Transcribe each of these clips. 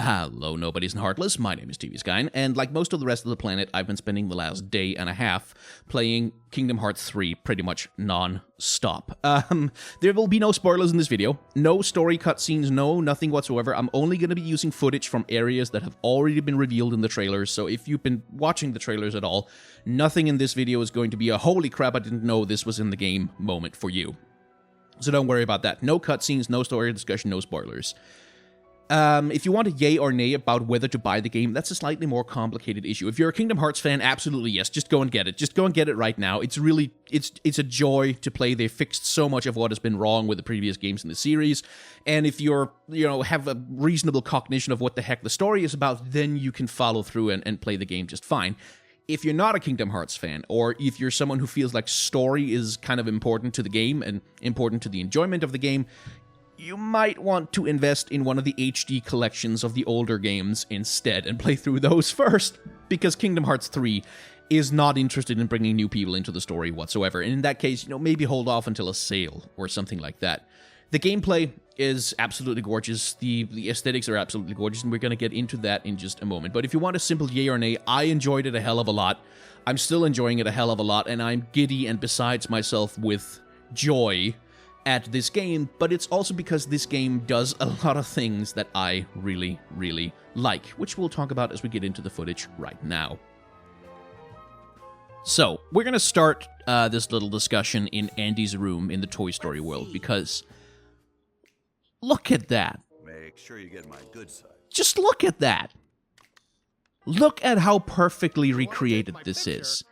Hello, nobodies and heartless. My name is TV Skyn, and like most of the rest of the planet, I've been spending the last day and a half playing Kingdom Hearts 3 pretty much non-stop. There will be no spoilers in this video, no story cutscenes, nothing whatsoever. I'm only going to be using footage from areas that have already been revealed in the trailers, so if you've been watching the trailers at all, nothing in this video is going to be a holy crap, I didn't know this was in the game moment for you. So don't worry about that. No cutscenes, no story discussion, no spoilers. If you want a yay or nay about whether to buy the game, that's a slightly more complicated issue. If you're a Kingdom Hearts fan, absolutely yes, just go and get it. Just go and get it right now. It's really, it's a joy to play. They fixed so much of what has been wrong with the previous games in the series. And if you're, have a reasonable cognition of what the heck the story is about, then you can follow through and play the game just fine. If you're not a Kingdom Hearts fan, or if you're someone who feels like story is kind of important to the game and important to the enjoyment of the game, you might want to invest in one of the HD collections of the older games instead and play through those first, because Kingdom Hearts 3 is not interested in bringing new people into the story whatsoever. And in that case, maybe hold off until a sale or something like that. The gameplay is absolutely gorgeous. The aesthetics are absolutely gorgeous, and we're going to get into that in just a moment. But if you want a simple yay or nay, I enjoyed it a hell of a lot. I'm still enjoying it a hell of a lot, and I'm giddy and besides myself with joy at this game, but it's also because this game does a lot of things that I really, really like, which we'll talk about as we get into the footage right now. So, we're going to start this little discussion in Andy's room in the Toy Story world, because look at that. Make sure you get my good side. Just look at that. Look at how perfectly recreated this is.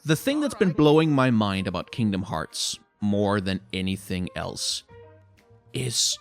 The thing that's been blowing my mind about Kingdom Hearts more than anything else is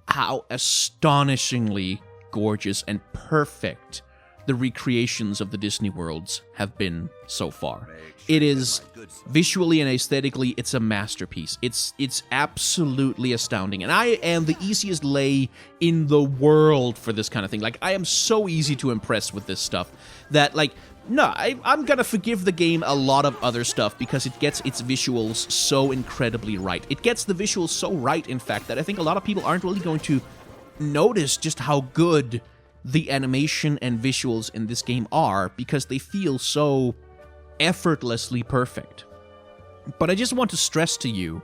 how astonishingly gorgeous and perfect the recreations of the Disney worlds have been so far. It is visually and aesthetically, it's a masterpiece. It's absolutely astounding, and I am the easiest lay in the world for this kind of thing. Like, I am so easy to impress with this stuff that, like, no, I'm gonna forgive the game a lot of other stuff because it gets its visuals so incredibly right. It gets the visuals so right, in fact, that I think a lot of people aren't really going to notice just how good the animation and visuals in this game are because they feel so effortlessly perfect. But I just want to stress to you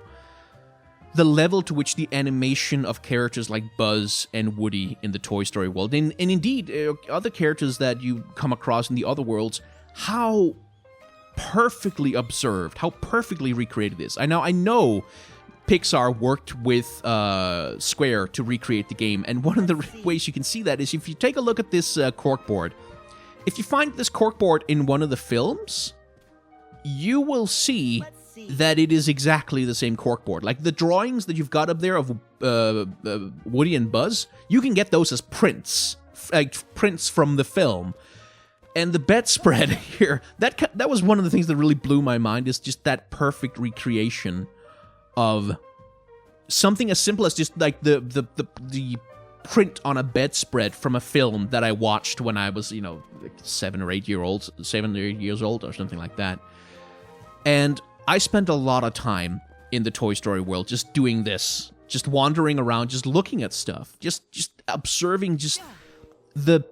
the level to which the animation of characters like Buzz and Woody in the Toy Story world, and indeed other characters that you come across in the other worlds, how perfectly observed, how perfectly recreated it is. I know Pixar worked with Square to recreate the game, and one of the ways you can see that is if you take a look at this corkboard. If you find this corkboard in one of the films, you will see that it is exactly the same corkboard. Like, the drawings that you've got up there of Woody and Buzz, you can get those as prints, like prints from the film. And the bedspread here, that was one of the things that really blew my mind, is just that perfect recreation of something as simple as just like the print on a bedspread from a film that I watched when I was, like 7 or 8 years old or something like that. And I spent a lot of time in the Toy Story world just doing this, just wandering around, just looking at stuff, just observing just the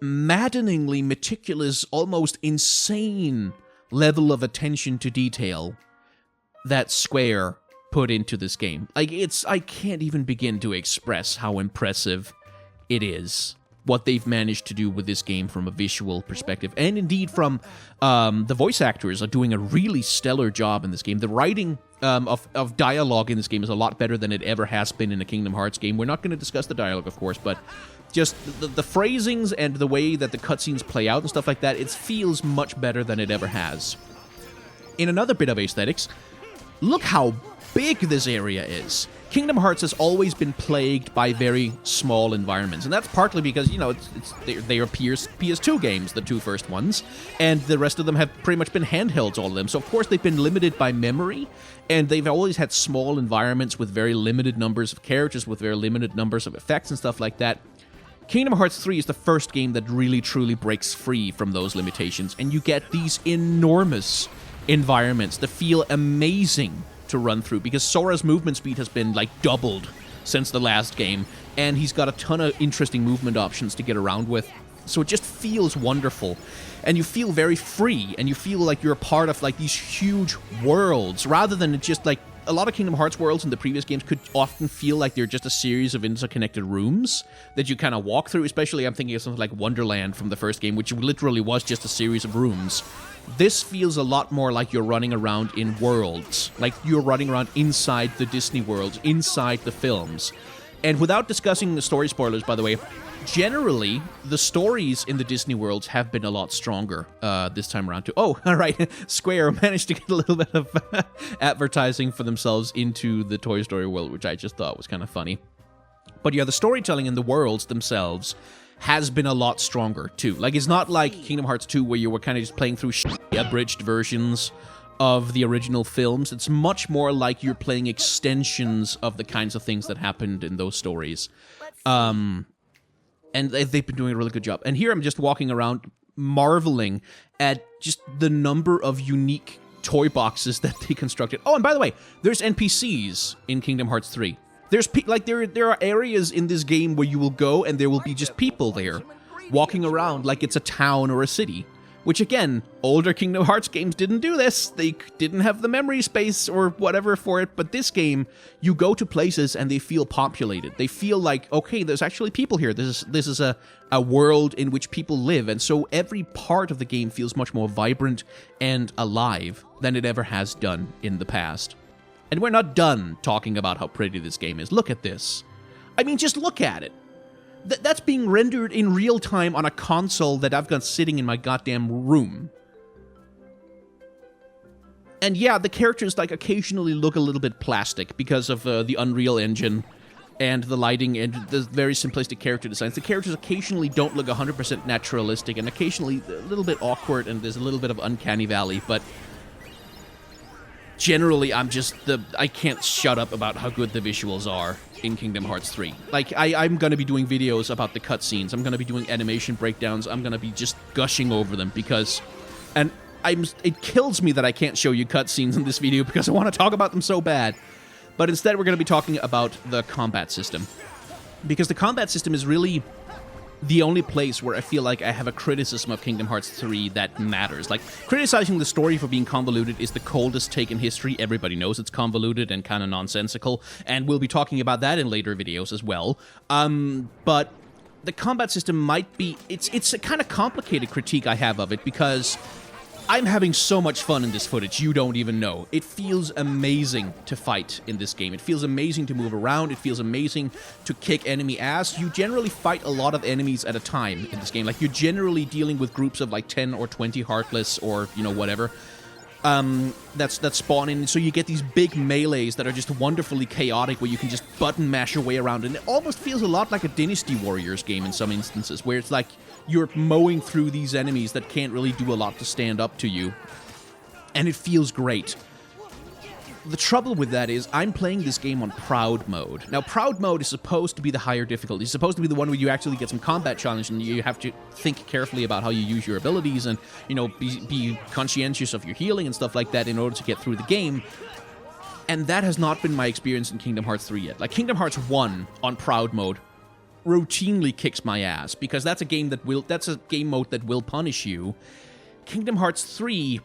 maddeningly meticulous, almost insane level of attention to detail that Square put into this game. Like, I can't even begin to express how impressive it is what they've managed to do with this game from a visual perspective. And indeed from the voice actors are doing a really stellar job in this game. The writing of dialogue in this game is a lot better than it ever has been in a Kingdom Hearts game. We're not going to discuss the dialogue, of course, but just the phrasings and the way that the cutscenes play out and stuff like that, it feels much better than it ever has. In another bit of aesthetics, look how big this area is. Kingdom Hearts has always been plagued by very small environments, and that's partly because, they are PS2 games, the two first ones, and the rest of them have pretty much been handhelds, all of them. So, of course, they've been limited by memory, and they've always had small environments with very limited numbers of characters, with very limited numbers of effects and stuff like that. Kingdom Hearts 3 is the first game that really, truly breaks free from those limitations, and you get these enormous environments that feel amazing to run through, because Sora's movement speed has been, like, doubled since the last game, and he's got a ton of interesting movement options to get around with. So it just feels wonderful, and you feel very free, and you feel like you're a part of like these huge worlds, rather than just like a lot of Kingdom Hearts worlds in the previous games could often feel like they're just a series of interconnected rooms that you kind of walk through. Especially I'm thinking of something like Wonderland from the first game, which literally was just a series of rooms. This feels a lot more like you're running around in worlds, like you're running around inside the Disney worlds, inside the films. And without discussing the story spoilers, by the way, generally, the stories in the Disney worlds have been a lot stronger this time around, too. Oh, all right. Square managed to get a little bit of advertising for themselves into the Toy Story world, which I just thought was kind of funny. But yeah, the storytelling in the worlds themselves has been a lot stronger, too. Like, it's not like Kingdom Hearts 2, where you were kind of just playing through abridged versions of the original films. It's much more like you're playing extensions of the kinds of things that happened in those stories. And they've been doing a really good job. And here I'm just walking around marveling at just the number of unique toy boxes that they constructed. Oh, and by the way, there's NPCs in Kingdom Hearts 3. There's there are areas in this game where you will go and there will be just people there walking around like it's a town or a city. Which, again, older Kingdom Hearts games didn't do this. They didn't have the memory space or whatever for it. But this game, you go to places and they feel populated. They feel like, okay, there's actually people here. This is a world in which people live. And so every part of the game feels much more vibrant and alive than it ever has done in the past. And we're not done talking about how pretty this game is. Look at this. I mean, just look at it. That's being rendered in real time on a console that I've got sitting in my goddamn room. And yeah, the characters like occasionally look a little bit plastic because of the Unreal Engine and the lighting and the very simplistic character designs. The characters occasionally don't look 100% naturalistic and occasionally a little bit awkward, and there's a little bit of uncanny valley, but generally, I can't shut up about how good the visuals are in Kingdom Hearts 3. Like, I'm going to be doing videos about the cutscenes. I'm going to be doing animation breakdowns. I'm going to be just gushing over them because... And it kills me that I can't show you cutscenes in this video because I want to talk about them so bad. But instead, we're going to be talking about the combat system. Because the combat system is really the only place where I feel like I have a criticism of Kingdom Hearts 3 that matters. Like, criticizing the story for being convoluted is the coldest take in history. Everybody knows it's convoluted and kind of nonsensical, and we'll be talking about that in later videos as well. But the combat system might be... It's a kind of complicated critique I have of it, because I'm having so much fun in this footage, you don't even know. It feels amazing to fight in this game. It feels amazing to move around. It feels amazing to kick enemy ass. You generally fight a lot of enemies at a time in this game. Like, you're generally dealing with groups of like 10 or 20 Heartless or, you know, whatever. That spawn in. So you get these big melees that are just wonderfully chaotic, where you can just button mash your way around. And it almost feels a lot like a Dynasty Warriors game in some instances, where it's like you're mowing through these enemies that can't really do a lot to stand up to you. And it feels great. The trouble with that is I'm playing this game on Proud Mode. Now, Proud Mode is supposed to be the higher difficulty. It's supposed to be the one where you actually get some combat challenge and you have to think carefully about how you use your abilities and, you know, be conscientious of your healing and stuff like that in order to get through the game. And that has not been my experience in Kingdom Hearts 3 yet. Like, Kingdom Hearts 1 on Proud Mode routinely kicks my ass, because that's a game mode that will punish you. Kingdom Hearts 3,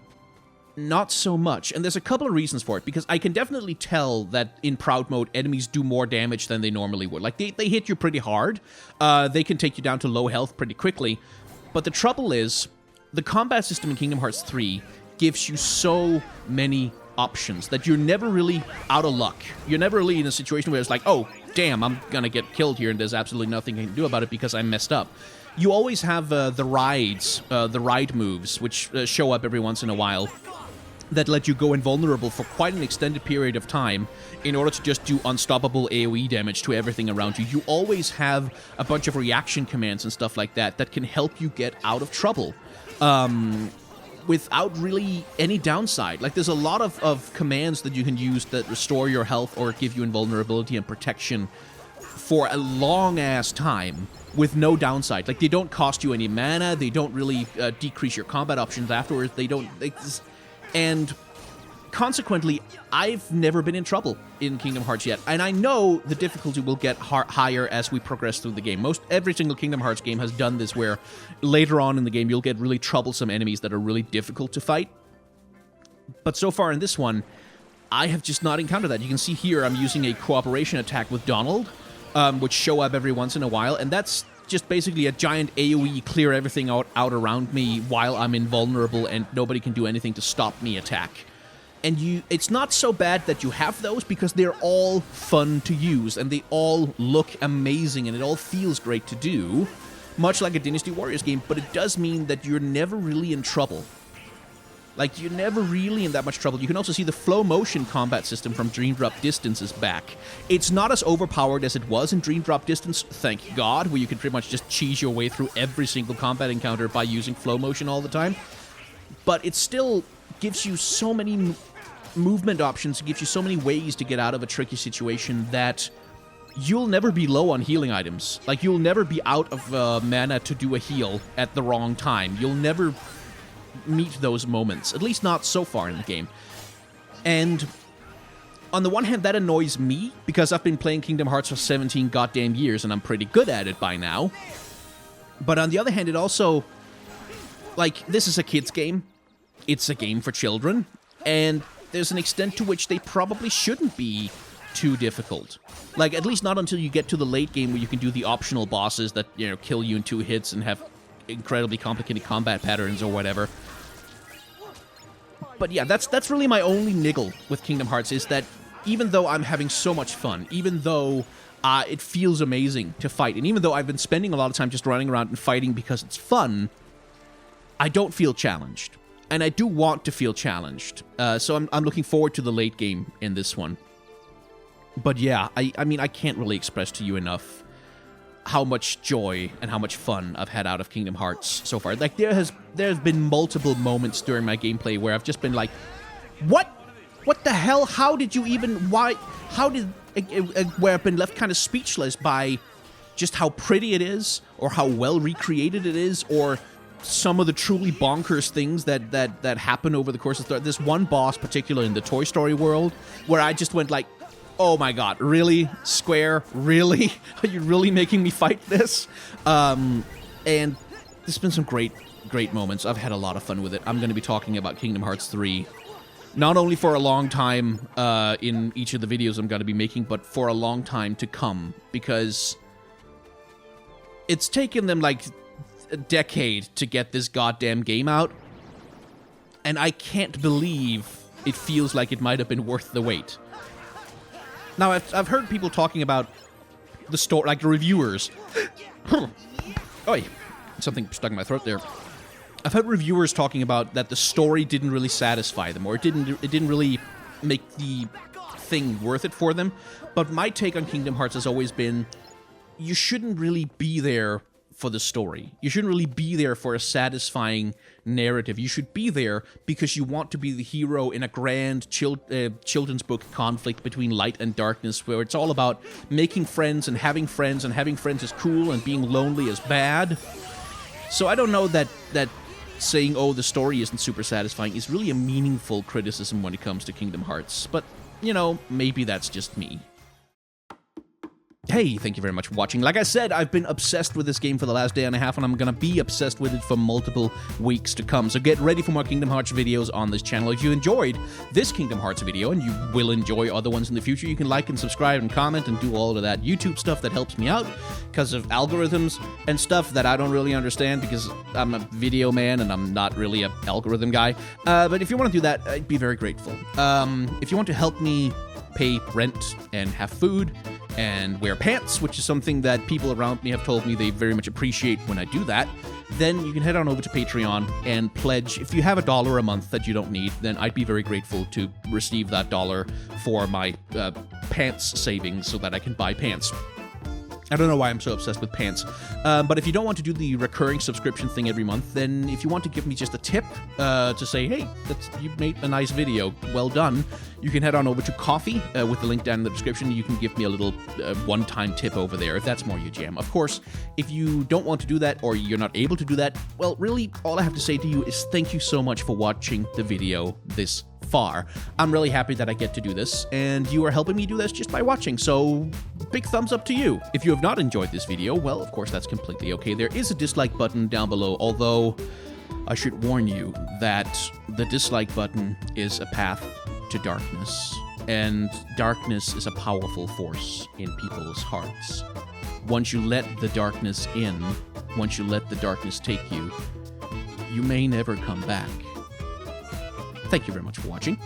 not so much. And there's a couple of reasons for it, because I can definitely tell that in Proud Mode, enemies do more damage than they normally would. Like, they hit you pretty hard. They can take you down to low health pretty quickly. But the trouble is, the combat system in Kingdom Hearts 3 gives you so many options that you're never really out of luck. You're never really in a situation where it's like, oh, damn, I'm gonna get killed here and there's absolutely nothing I can do about it because I messed up. You always have the ride moves, which show up every once in a while, that let you go invulnerable for quite an extended period of time in order to just do unstoppable AoE damage to everything around you. You always have a bunch of reaction commands and stuff like that that can help you get out of trouble. Without really any downside. Like, there's a lot of commands that you can use that restore your health or give you invulnerability and protection for a long-ass time with no downside. Like, they don't cost you any mana, they don't really decrease your combat options afterwards, and consequently, I've never been in trouble in Kingdom Hearts yet, and I know the difficulty will get higher as we progress through the game. Every single Kingdom Hearts game has done this, where later on in the game you'll get really troublesome enemies that are really difficult to fight. But so far in this one, I have just not encountered that. You can see here I'm using a cooperation attack with Donald, which show up every once in a while, and that's just basically a giant AoE clear everything out around me while I'm invulnerable and nobody can do anything to stop me attack. And it's not so bad that you have those, because they're all fun to use and they all look amazing and it all feels great to do, much like a Dynasty Warriors game, but it does mean that you're never really in trouble. Like, you're never really in that much trouble. You can also see the flow motion combat system from Dream Drop Distance is back. It's not as overpowered as it was in Dream Drop Distance, thank God, where you can pretty much just cheese your way through every single combat encounter by using flow motion all the time. But it still gives you so many movement options, it gives you so many ways to get out of a tricky situation that you'll never be low on healing items. Like, you'll never be out of mana to do a heal at the wrong time. You'll never meet those moments, at least not so far in the game. And on the one hand, that annoys me, because I've been playing Kingdom Hearts for 17 goddamn years, and I'm pretty good at it by now. But on the other hand, it also, like, this is a kid's game. It's a game for children, and there's an extent to which they probably shouldn't be too difficult. Like, at least not until you get to the late game where you can do the optional bosses that, you know, kill you in 2 hits and have incredibly complicated combat patterns or whatever. But yeah, that's really my only niggle with Kingdom Hearts, is that even though I'm having so much fun, even though it feels amazing to fight, and even though I've been spending a lot of time just running around and fighting because it's fun, I don't feel challenged. And I do want to feel challenged. So I'm looking forward to the late game in this one. But yeah, I mean, I can't really express to you enough how much joy and how much fun I've had out of Kingdom Hearts so far. Like, there's been multiple moments during my gameplay where I've just been like, what the hell? How did you even, why, how did, where I've been left kind of speechless by just how pretty it is, or how well recreated it is, or some of the truly bonkers things that happen over the course of this one boss, particularly in the Toy Story world, where I just went like, oh my god, really? Square? Really? Are you really making me fight this? And there's been some great moments. I've had a lot of fun with it. I'm going to be talking about Kingdom Hearts 3, not only for a long time in each of the videos I'm going to be making, but for a long time to come, because it's taken them like a decade to get this goddamn game out, and I can't believe it feels like it might have been worth the wait. Now, I've heard people talking about the story, like the reviewers. Oi, something stuck in my throat there. I've heard reviewers talking about that the story didn't really satisfy them, or it didn't really make the thing worth it for them. But my take on Kingdom Hearts has always been, you shouldn't really be there for the story. You shouldn't really be there for a satisfying narrative. You should be there because you want to be the hero in a grand children's book conflict between light and darkness, where it's all about making friends, and having friends is cool, and being lonely is bad. So I don't know that saying, oh, the story isn't super satisfying is really a meaningful criticism when it comes to Kingdom Hearts. But, you know, maybe that's just me. Hey, thank you very much for watching. Like I said, I've been obsessed with this game for the last day and a half, and I'm gonna be obsessed with it for multiple weeks to come. So get ready for more Kingdom Hearts videos on this channel. If you enjoyed this Kingdom Hearts video, and you will enjoy other ones in the future, you can like and subscribe and comment and do all of that YouTube stuff that helps me out because of algorithms and stuff that I don't really understand, because I'm a video man and I'm not really an algorithm guy. But if you want to do that, I'd be very grateful. If you want to help me pay rent and have food and wear pants, which is something that people around me have told me they very much appreciate when I do that, then you can head on over to Patreon and pledge. If you have $1 a month that you don't need, then I'd be very grateful to receive that dollar for my pants savings so that I can buy pants. I don't know why I'm so obsessed with pants. But if you don't want to do the recurring subscription thing every month, then if you want to give me just a tip to say, hey, you made a nice video, well done, you can head on over to Ko-fi with the link down in the description. You can give me a little one-time tip over there if that's more your jam. Of course, if you don't want to do that, or you're not able to do that, well, really, all I have to say to you is thank you so much for watching the video this far. I'm really happy that I get to do this, and you are helping me do this just by watching, so big thumbs up to you. If you have not enjoyed this video, well, of course, that's completely okay. There is a dislike button down below, although I should warn you that the dislike button is a path to darkness, and darkness is a powerful force in people's hearts. Once you let the darkness in, once you let the darkness take you, you may never come back. Thank you very much for watching.